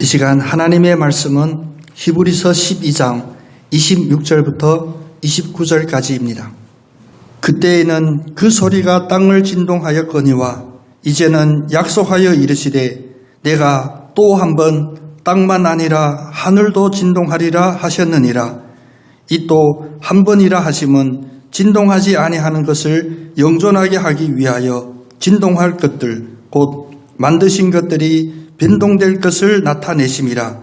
이 시간 하나님의 말씀은 히브리서 12장 26절부터 29절까지입니다. 그때에는 그 소리가 땅을 진동하였거니와 이제는 약속하여 이르시되 내가 또 한 번 땅만 아니라 하늘도 진동하리라 하셨느니라. 이 또 한 번이라 하심은 진동하지 아니하는 것을 영존하게 하기 위하여 진동할 것들 곧 만드신 것들이 변동될 것을 나타내심이라.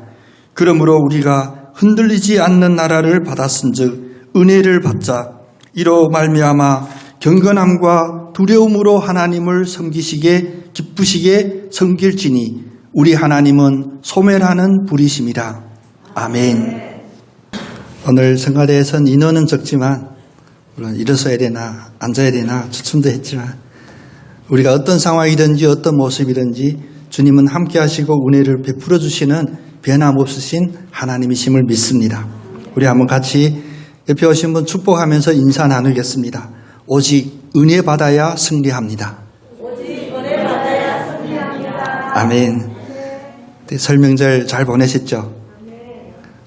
그러므로 우리가 흔들리지 않는 나라를 받았은즉 은혜를 받자. 이로 말미암아 경건함과 두려움으로 하나님을 섬기시게 기쁘시게 섬길지니 우리 하나님은 소멸하는 불이심이라. 아멘. 오늘 성가대에선 인원은 적지만 물론 일어서야 되나 앉아야 되나 주춤도 했지만 우리가 어떤 상황이든지 어떤 모습이든지 주님은 함께 하시고 은혜를 베풀어 주시는 변함없으신 하나님이심을 믿습니다. 우리 한번 같이 옆에 오신 분 축복하면서 인사 나누겠습니다. 오직 은혜 받아야 승리합니다. 오직 은혜 받아야 승리합니다. 아멘. 설명절 잘 보내셨죠?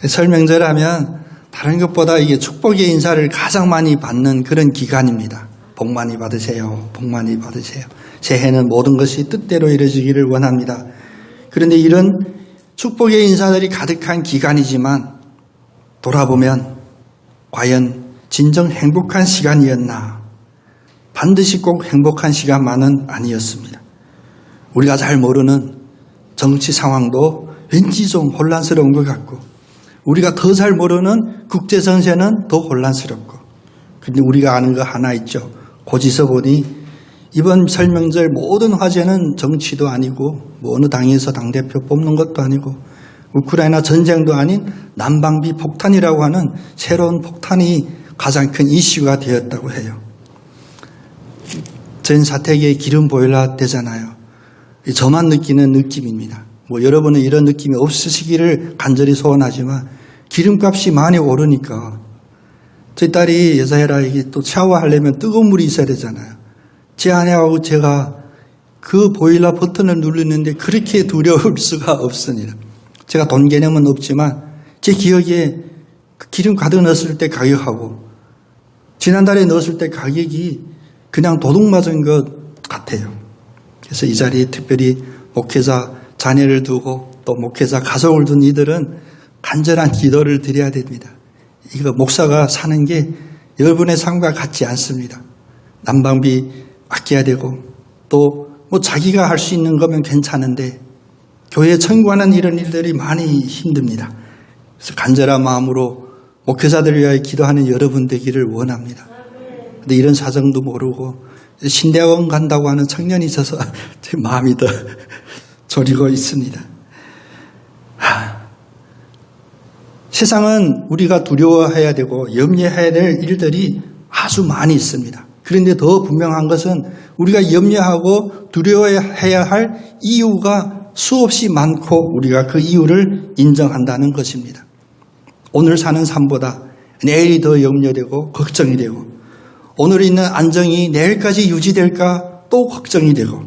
설명절 하면 다른 것보다 이게 축복의 인사를 가장 많이 받는 그런 기간입니다. 복 많이 받으세요. 복 많이 받으세요. 새해는 모든 것이 뜻대로 이루어지기를 원합니다. 그런데 이런 축복의 인사들이 가득한 기간이지만 돌아보면 과연 진정 행복한 시간이었나? 반드시 꼭 행복한 시간만은 아니었습니다. 우리가 잘 모르는 정치 상황도 왠지 좀 혼란스러운 것 같고 우리가 더 잘 모르는 국제정세는 더 혼란스럽고 그런데 우리가 아는 거 하나 있죠. 고지서 보니 이번 설명절 모든 화제는 정치도 아니고 뭐 어느 당에서 당대표 뽑는 것도 아니고 우크라이나 전쟁도 아닌 난방비 폭탄이라고 하는 새로운 폭탄이 가장 큰 이슈가 되었다고 해요. 전 사택에 기름 보일러 되잖아요. 저만 느끼는 느낌입니다. 뭐 여러분은 이런 느낌이 없으시기를 간절히 소원하지만 기름값이 많이 오르니까 저희 딸이 여자애라 이게 또 샤워하려면 뜨거운 물이 있어야 되잖아요. 제 아내하고 제가 그 보일러 버튼을 누르는데 그렇게 두려울 수가 없습니다. 제가 돈 개념은 없지만 제 기억에 그 기름 가득 넣었을 때 가격하고 지난달에 넣었을 때 가격이 그냥 도둑 맞은 것 같아요. 그래서 이 자리에 특별히 목회자 자녀를 두고 또 목회자 가족을 둔 이들은 간절한 기도를 드려야 됩니다. 이거 목사가 사는 게 여러분의 삶과 같지 않습니다. 난방비 아껴야 되고 또 뭐 자기가 할 수 있는 거면 괜찮은데 교회에 청구하는 이런 일들이 많이 힘듭니다. 그래서 간절한 마음으로 목회자들을 위하여 기도하는 여러분 되기를 원합니다. 근데 이런 사정도 모르고 신대학원 간다고 하는 청년이 있어서 제 마음이 더 졸이고 있습니다. 세상은 우리가 두려워해야 되고 염려해야 될 일들이 아주 많이 있습니다. 그런데 더 분명한 것은 우리가 염려하고 두려워해야 할 이유가 수없이 많고 우리가 그 이유를 인정한다는 것입니다. 오늘 사는 삶보다 내일이 더 염려되고 걱정이 되고 오늘 있는 안정이 내일까지 유지될까 또 걱정이 되고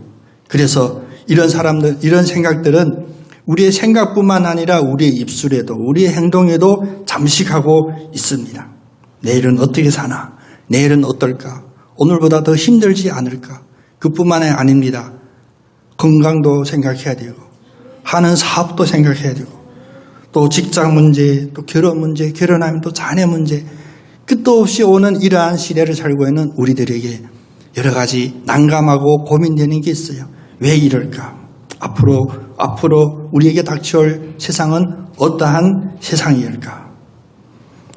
그래서 이런 사람들, 이런 생각들은 우리의 생각뿐만 아니라 우리의 입술에도 우리의 행동에도 잠식하고 있습니다. 내일은 어떻게 사나? 내일은 어떨까? 오늘보다 더 힘들지 않을까? 그뿐만이 아닙니다. 건강도 생각해야 되고 하는 사업도 생각해야 되고 또 직장 문제, 또 결혼 문제, 결혼하면 또 자녀 문제 끝도 없이 오는 이러한 시대를 살고 있는 우리들에게 여러 가지 난감하고 고민되는 게 있어요. 왜 이럴까? 앞으로 우리에게 닥쳐올 세상은 어떠한 세상일까?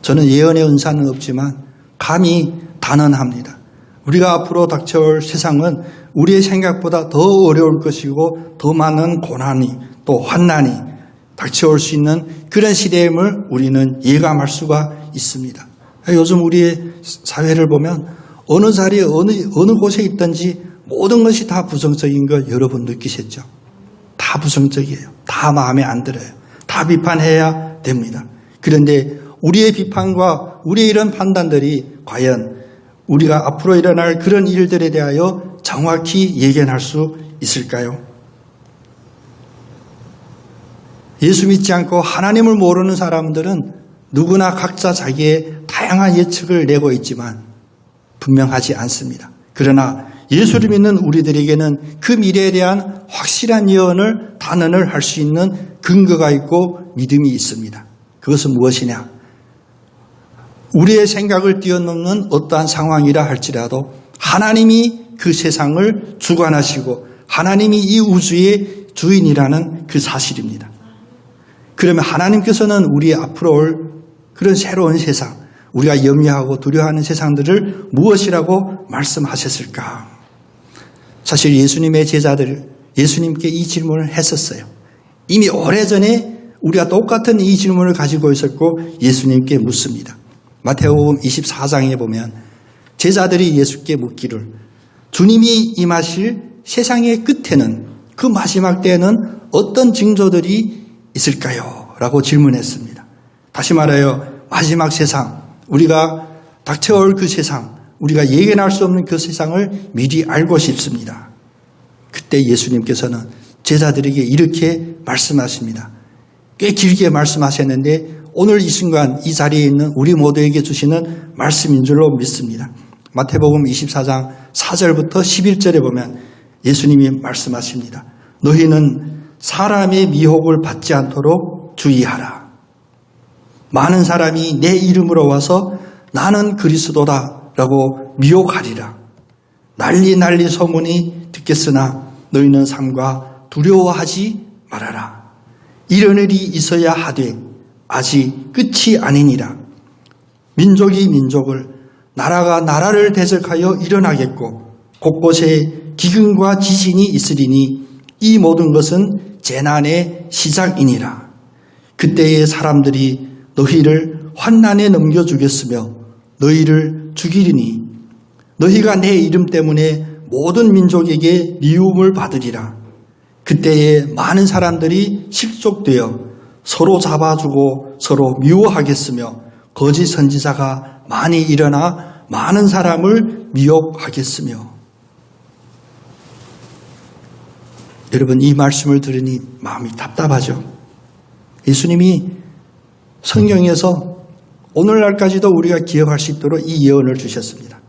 저는 예언의 은사는 없지만 감히 단언합니다. 우리가 앞으로 닥쳐올 세상은 우리의 생각보다 더 어려울 것이고 더 많은 고난이 또 환난이 닥쳐올 수 있는 그런 시대임을 우리는 예감할 수가 있습니다. 요즘 우리의 사회를 보면 어느 자리에 어느 곳에 있든지 모든 것이 다 부정적인 걸 여러분 느끼셨죠? 다 부정적이에요. 다 마음에 안 들어요. 다 비판해야 됩니다. 그런데 우리의 비판과 우리의 이런 판단들이 과연 우리가 앞으로 일어날 그런 일들에 대하여 정확히 예견할 수 있을까요? 예수 믿지 않고 하나님을 모르는 사람들은 누구나 각자 자기의 다양한 예측을 내고 있지만 분명하지 않습니다. 그러나 예수를 믿는 우리들에게는 그 미래에 대한 확실한 예언을 단언을 할 수 있는 근거가 있고 믿음이 있습니다. 그것은 무엇이냐? 우리의 생각을 뛰어넘는 어떠한 상황이라 할지라도 하나님이 그 세상을 주관하시고 하나님이 이 우주의 주인이라는 그 사실입니다. 그러면 하나님께서는 우리 앞으로 올 그런 새로운 세상, 우리가 염려하고 두려워하는 세상들을 무엇이라고 말씀하셨을까? 사실 예수님의 제자들, 예수님께 이 질문을 했었어요. 이미 오래전에 우리가 똑같은 이 질문을 가지고 있었고 예수님께 묻습니다. 마태복음 24장에 보면 제자들이 예수께 묻기를 주님이 임하실 세상의 끝에는 그 마지막 때에는 어떤 징조들이 있을까요? 라고 질문했습니다. 다시 말하여 마지막 세상, 우리가 닥쳐올 그 세상, 우리가 예견할 수 없는 그 세상을 미리 알고 싶습니다. 그때 예수님께서는 제자들에게 이렇게 말씀하십니다. 꽤 길게 말씀하셨는데 오늘 이 순간 이 자리에 있는 우리 모두에게 주시는 말씀인 줄로 믿습니다. 마태복음 24장 4절부터 11절에 보면 예수님이 말씀하십니다. 너희는 사람의 미혹을 받지 않도록 주의하라. 많은 사람이 내 이름으로 와서 나는 그리스도다 라고 미혹하리라. 난리 소문이 듣겠으나 너희는 삼가 두려워하지 말아라. 이런 일이 있어야 하되 아직 끝이 아니니라. 민족이 민족을, 나라가 나라를 대적하여 일어나겠고 곳곳에 기근과 지진이 있으리니 이 모든 것은 재난의 시작이니라. 그때의 사람들이 너희를 환난에 넘겨주겠으며 너희를 죽이리니 너희가 내 이름 때문에 모든 민족에게 미움을 받으리라. 그때에 많은 사람들이 실족되어 서로 잡아주고 서로 미워하겠으며 거짓 선지자가 많이 일어나 많은 사람을 미혹하겠으며. 여러분, 이 말씀을 들으니 마음이 답답하죠. 예수님이 성경에서 오늘날까지도 우리가 기억할 수 있도록 이 예언을 주셨습니다.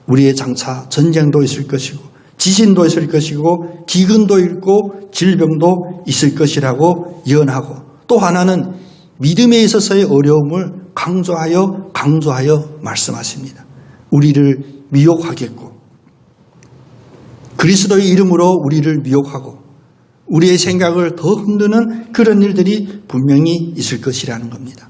우리의 장차 전쟁도 있을 것이고 지진도 있을 것이고 기근도 있고 질병도 있을 것이라고 예언하고, 또 하나는 믿음에 있어서의 어려움을 강조하여 말씀하십니다. 우리를 미혹하겠고 그리스도의 이름으로 우리를 미혹하고 우리의 생각을 더 흔드는 그런 일들이 분명히 있을 것이라는 겁니다.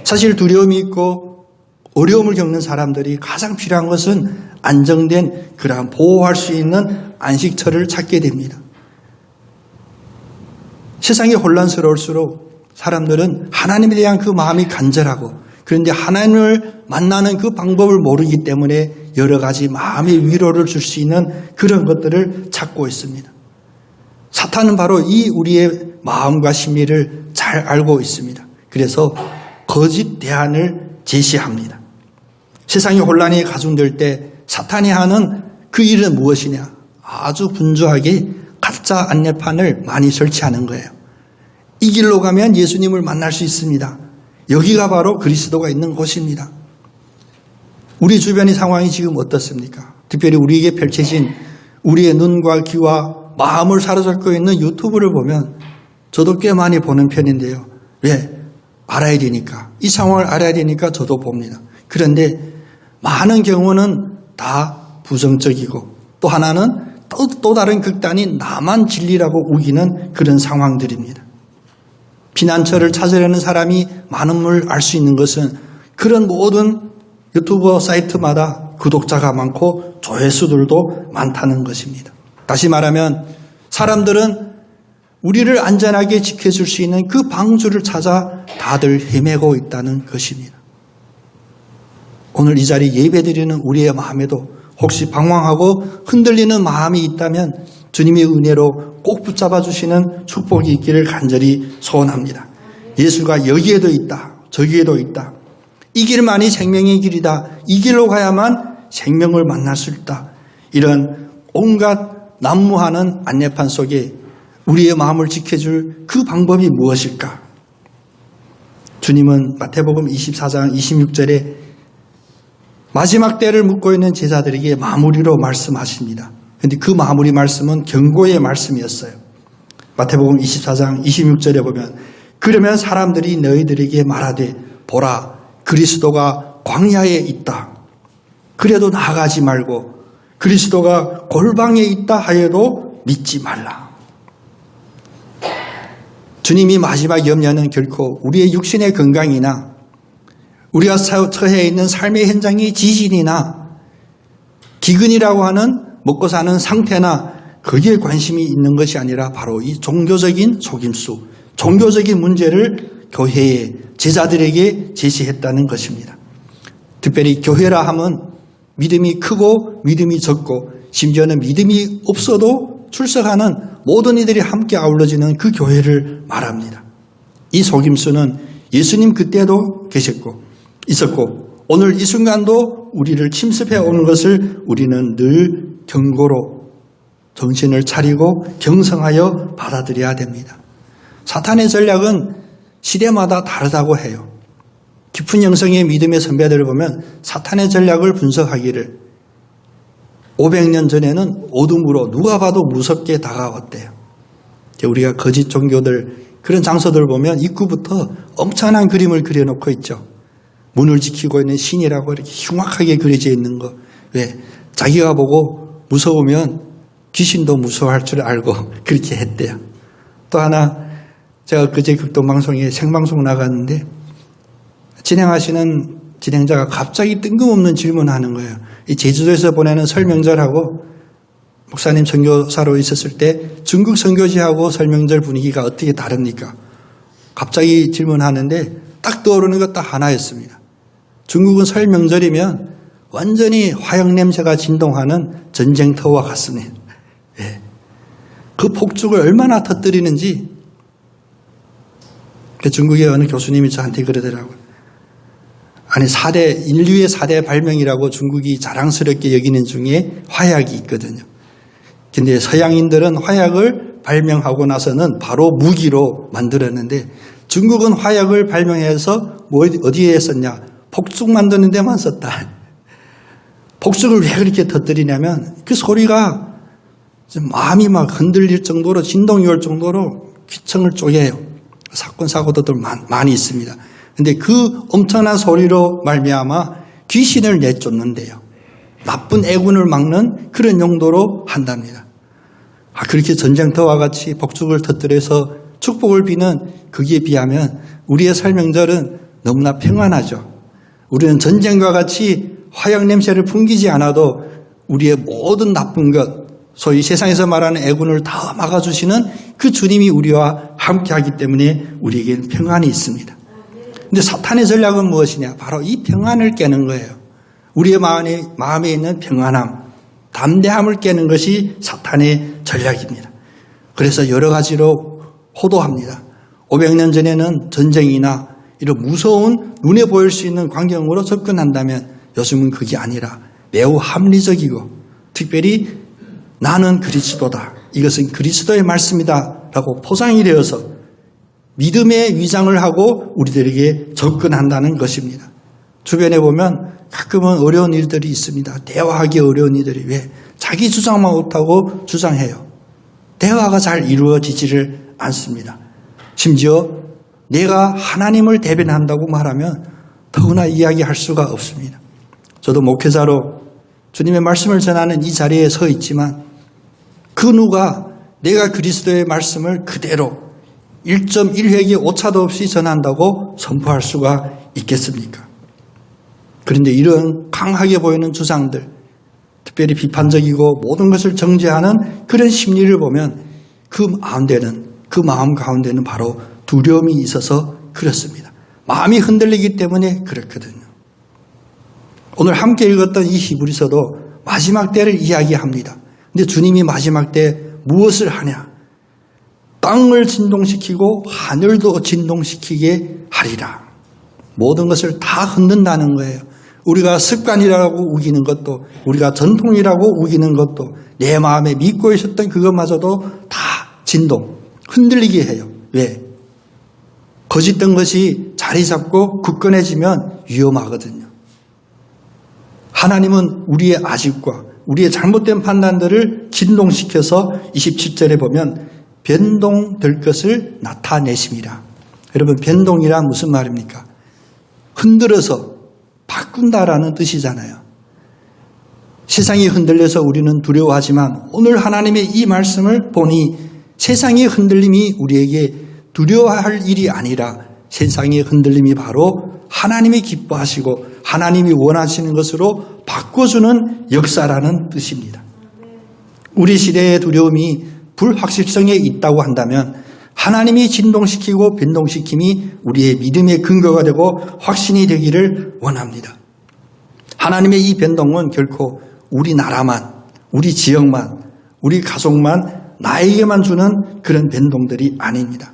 사실 두려움이 있고 어려움을 겪는 사람들이 가장 필요한 것은 안정된 그러한 보호할 수 있는 안식처를 찾게 됩니다. 세상이 혼란스러울수록 사람들은 하나님에 대한 그 마음이 간절하고, 그런데 하나님을 만나는 그 방법을 모르기 때문에 여러 가지 마음의 위로를 줄 수 있는 그런 것들을 찾고 있습니다. 사탄은 바로 이 우리의 마음과 심리를 잘 알고 있습니다. 그래서 거짓 대안을 제시합니다. 세상의 혼란이 가중될 때 사탄이 하는 그 일은 무엇이냐? 아주 분주하게 가짜 안내판을 많이 설치하는 거예요. 이 길로 가면 예수님을 만날 수 있습니다. 여기가 바로 그리스도가 있는 곳입니다. 우리 주변의 상황이 지금 어떻습니까? 특별히 우리에게 펼쳐진 우리의 눈과 귀와 마음을 사로잡고 있는 유튜브를 보면 저도 꽤 많이 보는 편인데요. 왜? 알아야 되니까. 이 상황을 알아야 되니까 저도 봅니다. 그런데 많은 경우는 다 부정적이고, 또 하나는 또 다른 극단이 나만 진리라고 우기는 그런 상황들입니다. 피난처를 찾으려는 사람이 많은 걸 알 수 있는 것은 그런 모든 유튜버 사이트마다 구독자가 많고 조회수들도 많다는 것입니다. 다시 말하면 사람들은 우리를 안전하게 지켜줄 수 있는 그 방주를 찾아 다들 헤매고 있다는 것입니다. 오늘 이 자리에 예배드리는 우리의 마음에도 혹시 방황하고 흔들리는 마음이 있다면 주님의 은혜로 꼭 붙잡아 주시는 축복이 있기를 간절히 소원합니다. 예수가 여기에도 있다, 저기에도 있다. 이 길만이 생명의 길이다. 이 길로 가야만 생명을 만날 수 있다. 이런 온갖 난무하는 안내판 속에 우리의 마음을 지켜줄 그 방법이 무엇일까? 주님은 마태복음 24장 26절에 마지막 때를 묻고 있는 제자들에게 마무리로 말씀하십니다. 그런데 그 마무리 말씀은 경고의 말씀이었어요. 마태복음 24장 26절에 보면 그러면 사람들이 너희들에게 말하되 보라 그리스도가 광야에 있다. 그래도 나아가지 말고 그리스도가 골방에 있다 하여도 믿지 말라. 주님이 마지막 염려는 결코 우리의 육신의 건강이나 우리가 처해 있는 삶의 현장의 지진이나 기근이라고 하는 먹고 사는 상태나 거기에 관심이 있는 것이 아니라 바로 이 종교적인 속임수, 종교적인 문제를 교회에 제자들에게 제시했다는 것입니다. 특별히 교회라 하면 믿음이 크고 믿음이 적고 심지어는 믿음이 없어도 출석하는 모든 이들이 함께 아울러지는 그 교회를 말합니다. 이 속임수는 예수님 그때도 계셨고 있었고 오늘 이 순간도 우리를 침습해 오는 것을 우리는 늘 경고로 정신을 차리고 경성하여 받아들여야 됩니다. 사탄의 전략은 시대마다 다르다고 해요. 깊은 영성의 믿음의 선배들을 보면 사탄의 전략을 분석하기를 500년 전에는 어둠으로 누가 봐도 무섭게 다가왔대요. 우리가 거짓 종교들 그런 장소들 보면 입구부터 엄청난 그림을 그려놓고 있죠. 문을 지키고 있는 신이라고 이렇게 흉악하게 그려져 있는 거. 왜? 자기가 보고 무서우면 귀신도 무서워할 줄 알고 그렇게 했대요. 또 하나 제가 그제 극동방송에 생방송 나갔는데 진행하시는 진행자가 갑자기 뜬금없는 질문하는 거예요. 이 제주도에서 보내는 설 명절하고 목사님 선교사로 있었을 때 중국 선교지하고 설 명절 분위기가 어떻게 다릅니까? 갑자기 질문하는데 딱 떠오르는 것 딱 하나였습니다. 중국은 설 명절이면 완전히 화약 냄새가 진동하는 전쟁터와 같습니다. 예. 그 폭죽을 얼마나 터뜨리는지 중국의 어느 교수님이 저한테 그러더라고요. 아니 인류의 4대 발명이라고 중국이 자랑스럽게 여기는 중에 화약이 있거든요. 근데 서양인들은 화약을 발명하고 나서는 바로 무기로 만들었는데 중국은 화약을 발명해서 어디에 썼냐? 폭죽 만드는 데만 썼다. 폭죽을 왜 그렇게 터뜨리냐면 그 소리가 마음이 막 흔들릴 정도로 진동이 올 정도로 귀청을 쪼개요. 사건 사고도들 많이 있습니다. 근데 그 엄청난 소리로 말미암아 귀신을 내쫓는데요. 나쁜 애군을 막는 그런 용도로 한답니다. 그렇게 전쟁터와 같이 폭죽을 터뜨려서 축복을 비는 거기에 비하면 우리의 설 명절은 너무나 평안하죠. 우리는 전쟁과 같이 화약 냄새를 풍기지 않아도 우리의 모든 나쁜 것, 소위 세상에서 말하는 애군을 다 막아주시는 그 주님이 우리와 함께하기 때문에 우리에게는 평안이 있습니다. 그런데 사탄의 전략은 무엇이냐? 바로 이 평안을 깨는 거예요. 우리의 마음에 있는 평안함, 담대함을 깨는 것이 사탄의 전략입니다. 그래서 여러 가지로 호도합니다. 500년 전에는 전쟁이나 이런 무서운 눈에 보일 수 있는 광경으로 접근한다면 요즘은 그게 아니라 매우 합리적이고 특별히 나는 그리스도다. 이것은 그리스도의 말씀이다. 라고 포장이 되어서 믿음의 위장을 하고 우리들에게 접근한다는 것입니다. 주변에 보면 가끔은 어려운 일들이 있습니다. 대화하기 어려운 일들이 왜? 자기 주장만 옳다고 주장해요. 대화가 잘 이루어지지를 않습니다. 심지어 내가 하나님을 대변한다고 말하면 더구나 이야기할 수가 없습니다. 저도 목회자로 주님의 말씀을 전하는 이 자리에 서 있지만 그 누가 내가 그리스도의 말씀을 그대로 1.1획의 오차도 없이 전한다고 선포할 수가 있겠습니까? 그런데 이런 강하게 보이는 주장들, 특별히 비판적이고 모든 것을 정죄하는 그런 심리를 보면 그 마음 가운데는 바로 두려움이 있어서 그렇습니다. 마음이 흔들리기 때문에 그렇거든요. 오늘 함께 읽었던 이 히브리서도 마지막 때를 이야기합니다. 근데 주님이 마지막 때 무엇을 하냐? 땅을 진동시키고 하늘도 진동시키게 하리라. 모든 것을 다 흔든다는 거예요. 우리가 습관이라고 우기는 것도 우리가 전통이라고 우기는 것도 내 마음에 믿고 있었던 그것마저도 다 진동. 흔들리게 해요. 왜? 거짓된 것이 자리 잡고 굳건해지면 위험하거든요. 하나님은 우리의 아집과 우리의 잘못된 판단들을 진동시켜서 27절에 보면 변동될 것을 나타내심이라. 여러분, 변동이란 무슨 말입니까? 흔들어서 바꾼다라는 뜻이잖아요. 세상이 흔들려서 우리는 두려워하지만 오늘 하나님의 이 말씀을 보니 세상의 흔들림이 우리에게 두려워할 일이 아니라 세상의 흔들림이 바로 하나님이 기뻐하시고 하나님이 원하시는 것으로 바꿔주는 역사라는 뜻입니다. 우리 시대의 두려움이 불확실성에 있다고 한다면 하나님이 진동시키고 변동시킴이 우리의 믿음의 근거가 되고 확신이 되기를 원합니다. 하나님의 이 변동은 결코 우리 나라만, 우리 지역만, 우리 가족만, 나에게만 주는 그런 변동들이 아닙니다.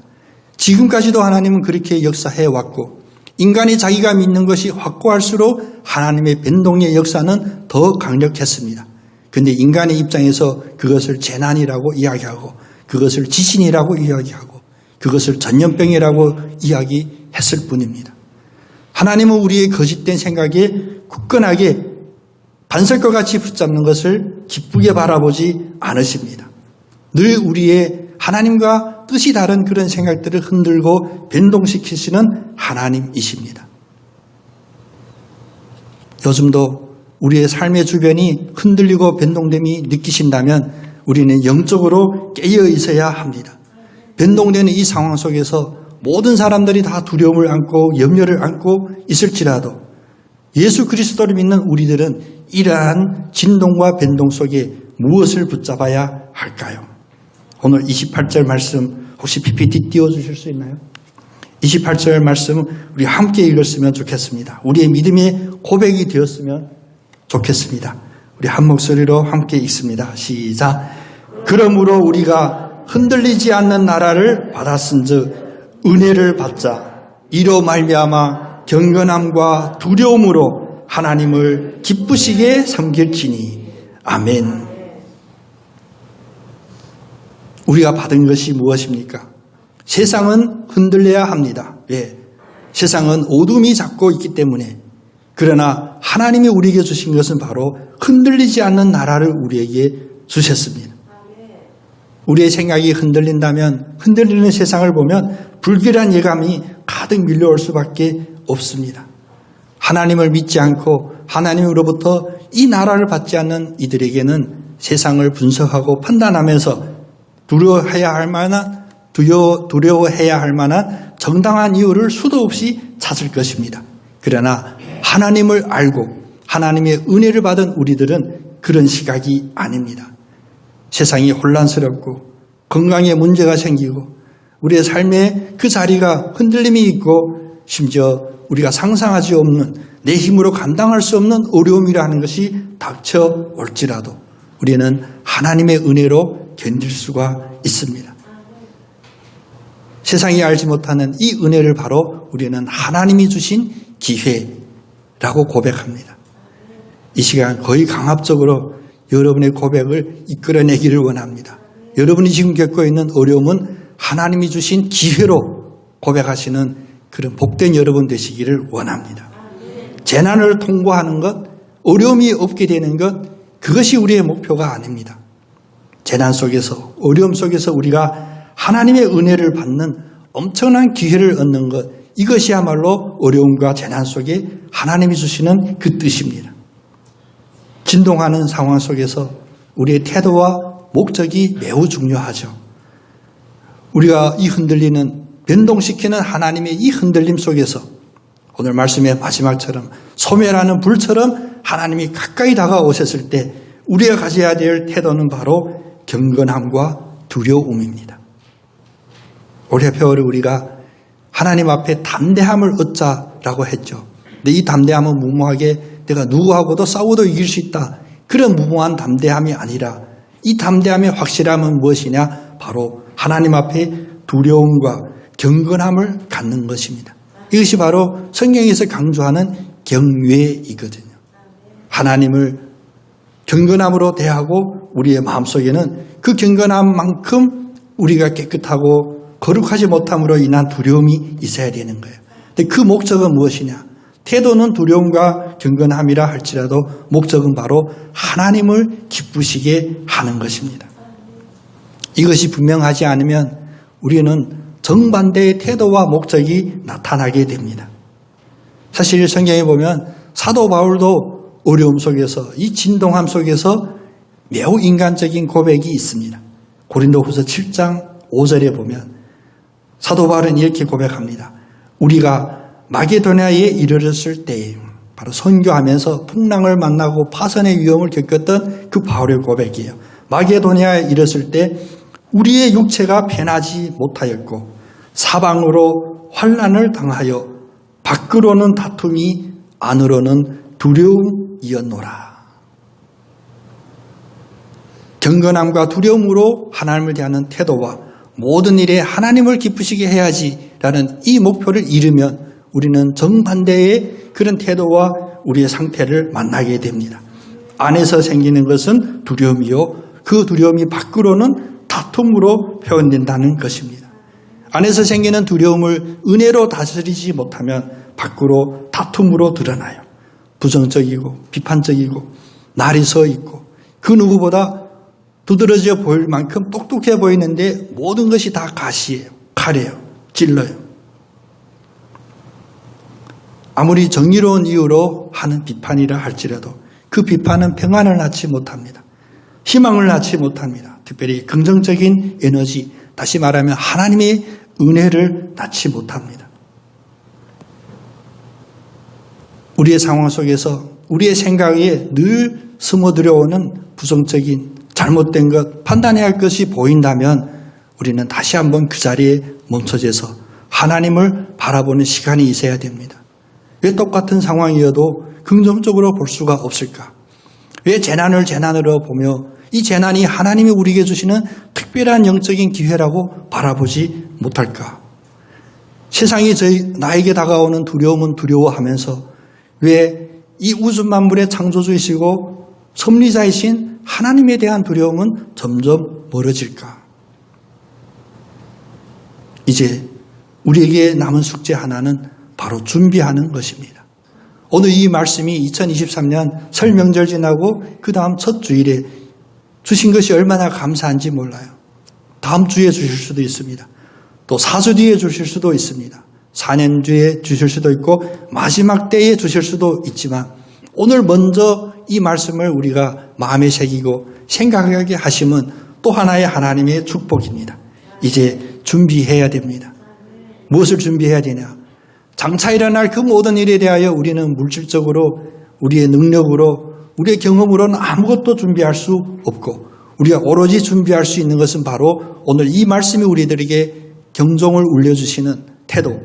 지금까지도 하나님은 그렇게 역사해 왔고 인간이 자기가 믿는 것이 확고할수록 하나님의 변동의 역사는 더 강력했습니다. 그런데 인간의 입장에서 그것을 재난이라고 이야기하고 그것을 지진이라고 이야기하고 그것을 전염병이라고 이야기했을 뿐입니다. 하나님은 우리의 거짓된 생각에 굳건하게 반석과 같이 붙잡는 것을 기쁘게 바라보지 않으십니다. 늘 우리의 하나님과 뜻이 다른 그런 생각들을 흔들고 변동시키시는 하나님이십니다. 요즘도 우리의 삶의 주변이 흔들리고 변동됨이 느끼신다면 우리는 영적으로 깨어 있어야 합니다. 변동되는 이 상황 속에서 모든 사람들이 다 두려움을 안고 염려를 안고 있을지라도 예수 그리스도를 믿는 우리들은 이러한 진동과 변동 속에 무엇을 붙잡아야 할까요? 오늘 28절 말씀 혹시 PPT 띄워주실 수 있나요? 28절 말씀 우리 함께 읽었으면 좋겠습니다. 우리의 믿음의 고백이 되었으면 좋겠습니다. 우리 한 목소리로 함께 읽습니다. 시작. 그러므로 우리가 흔들리지 않는 나라를 받았은즉 은혜를 받자. 이로 말미암아 경건함과 두려움으로 하나님을 기쁘시게 섬길지니. 아멘. 우리가 받은 것이 무엇입니까? 세상은 흔들려야 합니다. 왜? 세상은 어둠이 잡고 있기 때문에. 그러나 하나님이 우리에게 주신 것은 바로 흔들리지 않는 나라를 우리에게 주셨습니다. 우리의 생각이 흔들린다면 흔들리는 세상을 보면 불길한 예감이 가득 밀려올 수밖에 없습니다. 하나님을 믿지 않고 하나님으로부터 이 나라를 받지 않는 이들에게는 세상을 분석하고 판단하면서 두려워해야 할 만한 정당한 이유를 수도 없이 찾을 것입니다. 그러나 하나님을 알고 하나님의 은혜를 받은 우리들은 그런 시각이 아닙니다. 세상이 혼란스럽고 건강에 문제가 생기고 우리의 삶의 그 자리가 흔들림이 있고 심지어 우리가 상상하지 없는 내 힘으로 감당할 수 없는 어려움이라는 것이 닥쳐올지라도 우리는 하나님의 은혜로 견딜 수가 있습니다. 세상이 알지 못하는 이 은혜를 바로 우리는 하나님이 주신 기회라고 고백합니다. 이 시간 거의 강압적으로 여러분의 고백을 이끌어내기를 원합니다. 여러분이 지금 겪고 있는 어려움은 하나님이 주신 기회로 고백하시는 그런 복된 여러분 되시기를 원합니다. 재난을 통과하는 것, 어려움이 없게 되는 것, 그것이 우리의 목표가 아닙니다. 재난 속에서, 어려움 속에서 우리가 하나님의 은혜를 받는 엄청난 기회를 얻는 것, 이것이야말로 어려움과 재난 속에 하나님이 주시는 그 뜻입니다. 진동하는 상황 속에서 우리의 태도와 목적이 매우 중요하죠. 우리가 이 흔들리는, 변동시키는 하나님의 이 흔들림 속에서 오늘 말씀의 마지막처럼 소멸하는 불처럼 하나님이 가까이 다가오셨을 때 우리가 가져야 될 태도는 바로 경건함과 두려움입니다. 올해 표어를 우리가 하나님 앞에 담대함을 얻자라고 했죠. 근데 이 담대함은 무모하게 내가 누구하고도 싸워도 이길 수 있다. 그런 무모한 담대함이 아니라 이 담대함의 확실함은 무엇이냐? 바로 하나님 앞에 두려움과 경건함을 갖는 것입니다. 이것이 바로 성경에서 강조하는 경외이거든요. 하나님을 경건함으로 대하고 우리의 마음속에는 그 경건함만큼 우리가 깨끗하고 거룩하지 못함으로 인한 두려움이 있어야 되는 거예요. 근데 그 목적은 무엇이냐? 태도는 두려움과 경건함이라 할지라도 목적은 바로 하나님을 기쁘시게 하는 것입니다. 이것이 분명하지 않으면 우리는 정반대의 태도와 목적이 나타나게 됩니다. 사실 성경에 보면 사도 바울도 어려움 속에서 이 진동함 속에서 매우 인간적인 고백이 있습니다. 고린도후서 7장 5절에 보면 사도 바울은 이렇게 고백합니다. 우리가 마게도냐에 이르렀을 때에 바로 선교하면서 풍랑을 만나고 파선의 위험을 겪었던 그 바울의 고백이에요. 마게도냐에 이르렀을 때 우리의 육체가 편하지 못하였고 사방으로 환난을 당하여 밖으로는 다툼이 안으로는 두려움이었노라. 경건함과 두려움으로 하나님을 대하는 태도와 모든 일에 하나님을 기쁘시게 해야지라는 이 목표를 이루면 우리는 정반대의 그런 태도와 우리의 상태를 만나게 됩니다. 안에서 생기는 것은 두려움이요. 그 두려움이 밖으로는 다툼으로 표현된다는 것입니다. 안에서 생기는 두려움을 은혜로 다스리지 못하면 밖으로 다툼으로 드러나요. 부정적이고 비판적이고 날이 서 있고 그 누구보다 두드러져 보일 만큼 똑똑해 보이는데 모든 것이 다 가시예요. 칼이에요. 찔러요. 아무리 정의로운 이유로 하는 비판이라 할지라도 그 비판은 평안을 낳지 못합니다. 희망을 낳지 못합니다. 특별히 긍정적인 에너지, 다시 말하면 하나님의 은혜를 낳지 못합니다. 우리의 상황 속에서 우리의 생각에 늘 스며들어오는 부정적인 잘못된 것, 판단해야 할 것이 보인다면 우리는 다시 한번 그 자리에 멈춰져서 하나님을 바라보는 시간이 있어야 됩니다. 왜 똑같은 상황이어도 긍정적으로 볼 수가 없을까? 왜 재난을 재난으로 보며 이 재난이 하나님이 우리에게 주시는 특별한 영적인 기회라고 바라보지 못할까? 세상이 나에게 다가오는 두려움은 두려워하면서 왜 이 우주 만물의 창조주이시고 섭리자이신 하나님에 대한 두려움은 점점 멀어질까? 이제 우리에게 남은 숙제 하나는 바로 준비하는 것입니다. 오늘 이 말씀이 2023년 설 명절 지나고 그 다음 첫 주일에 주신 것이 얼마나 감사한지 몰라요. 다음 주에 주실 수도 있습니다. 또 4주 뒤에 주실 수도 있습니다. 4년 뒤에 주실 수도 있고 마지막 때에 주실 수도 있지만 오늘 먼저 이 말씀을 우리가 마음에 새기고 생각하게 하심은 또 하나의 하나님의 축복입니다. 이제 준비해야 됩니다. 무엇을 준비해야 되냐? 장차 일어날 그 모든 일에 대하여 우리는 물질적으로 우리의 능력으로 우리의 경험으로는 아무것도 준비할 수 없고 우리가 오로지 준비할 수 있는 것은 바로 오늘 이 말씀이 우리들에게 경종을 울려주시는 태도,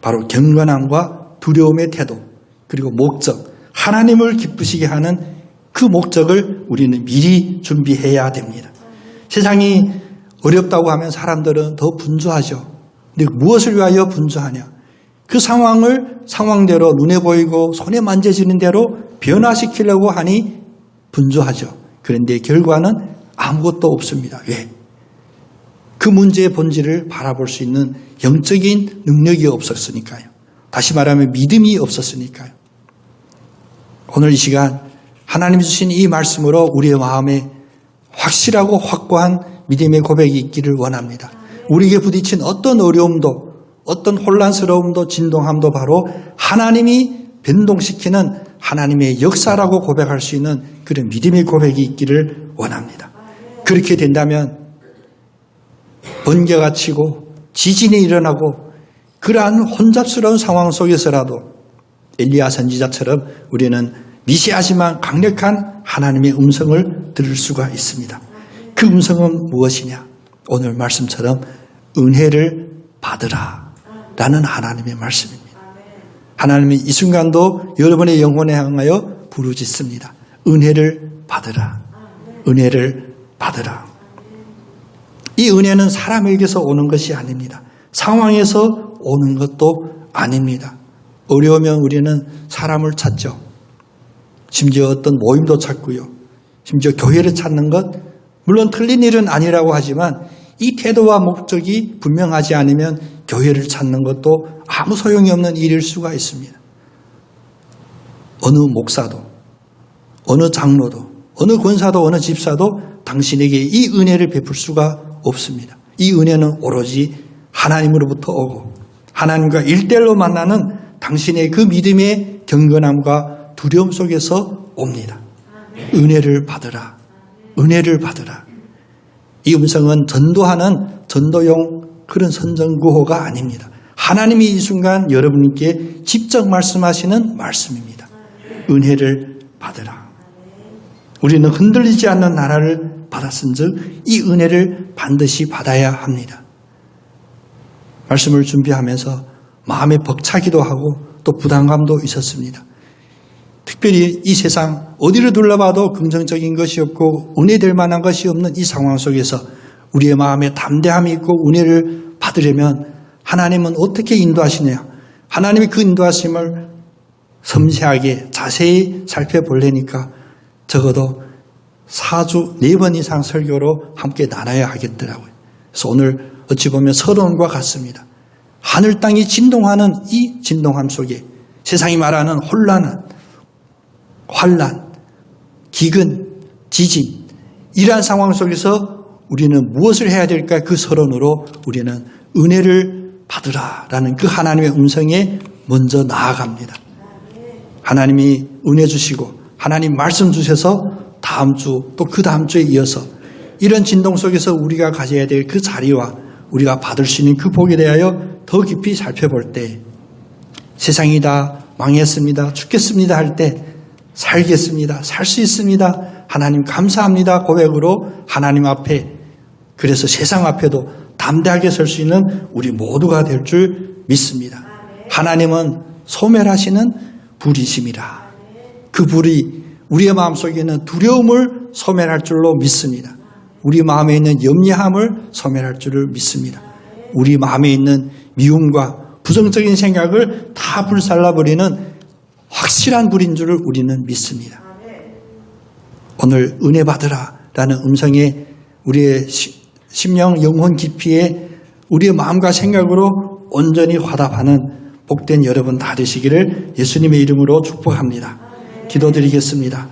바로 경건함과 두려움의 태도, 그리고 목적, 하나님을 기쁘시게 하는 그 목적을 우리는 미리 준비해야 됩니다. 세상이 어렵다고 하면 사람들은 더 분주하죠. 근데 무엇을 위하여 분주하냐? 그 상황을 상황대로 눈에 보이고 손에 만져지는 대로 변화시키려고 하니 분주하죠. 그런데 결과는 아무것도 없습니다. 왜? 그 문제의 본질을 바라볼 수 있는 영적인 능력이 없었으니까요. 다시 말하면 믿음이 없었으니까요. 오늘 이 시간 하나님이 주신 이 말씀으로 우리의 마음에 확실하고 확고한 믿음의 고백이 있기를 원합니다. 우리에게 부딪힌 어떤 어려움도 어떤 혼란스러움도 진동함도 바로 하나님이 변동시키는 하나님의 역사라고 고백할 수 있는 그런 믿음의 고백이 있기를 원합니다. 그렇게 된다면 번개가 치고 지진이 일어나고 그러한 혼잡스러운 상황 속에서라도 엘리야 선지자처럼 우리는 미세하지만 강력한 하나님의 음성을 들을 수가 있습니다. 그 음성은 무엇이냐? 오늘 말씀처럼 은혜를 받으라 라는 하나님의 말씀입니다. 하나님이 이 순간도 여러분의 영혼에 향하여 부르짖습니다. 은혜를 받으라. 은혜를 받으라. 이 은혜는 사람에게서 오는 것이 아닙니다. 상황에서 오는 것도 아닙니다. 어려우면 우리는 사람을 찾죠. 심지어 어떤 모임도 찾고요. 심지어 교회를 찾는 것, 물론 틀린 일은 아니라고 하지만 이 태도와 목적이 분명하지 않으면 교회를 찾는 것도 아무 소용이 없는 일일 수가 있습니다. 어느 목사도, 어느 장로도, 어느 권사도, 어느 집사도 당신에게 이 은혜를 베풀 수가 없습니다. 이 은혜는 오로지 하나님으로부터 오고 하나님과 일대일로 만나는 당신의 그 믿음의 경건함과 두려움 속에서 옵니다. 은혜를 받으라. 은혜를 받으라. 이 음성은 전도하는 전도용 그런 선전구호가 아닙니다. 하나님이 이 순간 여러분께 직접 말씀하시는 말씀입니다. 은혜를 받으라. 우리는 흔들리지 않는 나라를 받았은즉 이 은혜를 반드시 받아야 합니다. 말씀을 준비하면서 마음에 벅차기도 하고 또 부담감도 있었습니다. 특별히 이 세상 어디를 둘러봐도 긍정적인 것이 없고 은혜될 만한 것이 없는 이 상황 속에서 우리의 마음에 담대함이 있고 은혜를 받으려면 하나님은 어떻게 인도하시냐? 하나님이 그 인도하심을 섬세하게 자세히 살펴보려니까 적어도 4주 4번 이상 설교로 함께 나눠야 하겠더라고요. 그래서 오늘 어찌 보면 서론과 같습니다. 하늘 땅이 진동하는 이 진동함 속에 세상이 말하는 혼란, 환란, 기근, 지진 이러한 상황 속에서 우리는 무엇을 해야 될까? 그 서론으로 우리는 은혜를 받으라라는 그 하나님의 음성에 먼저 나아갑니다. 하나님이 은혜 주시고 하나님 말씀 주셔서 다음 주 또 그 다음 주에 이어서 이런 진동 속에서 우리가 가져야 될 그 자리와 우리가 받을 수 있는 그 복에 대하여 더 깊이 살펴볼 때 세상이 다 망했습니다. 죽겠습니다 할 때 살겠습니다. 살 수 있습니다. 하나님 감사합니다. 고백으로 하나님 앞에 그래서 세상 앞에도 담대하게 설 수 있는 우리 모두가 될 줄 믿습니다. 하나님은 소멸하시는 불이심이라. 그 불이 우리의 마음속에 있는 두려움을 소멸할 줄로 믿습니다. 우리 마음에 있는 염려함을 소멸할 줄을 믿습니다. 우리 마음에 있는 미움과 부정적인 생각을 다 불살라버리는 확실한 불인 줄을 우리는 믿습니다. 오늘 은혜 받으라 라는 음성에 우리의 심령 영혼 깊이에 우리의 마음과 생각으로 온전히 화답하는 복된 여러분 다 되시기를 예수님의 이름으로 축복합니다. 기도드리겠습니다.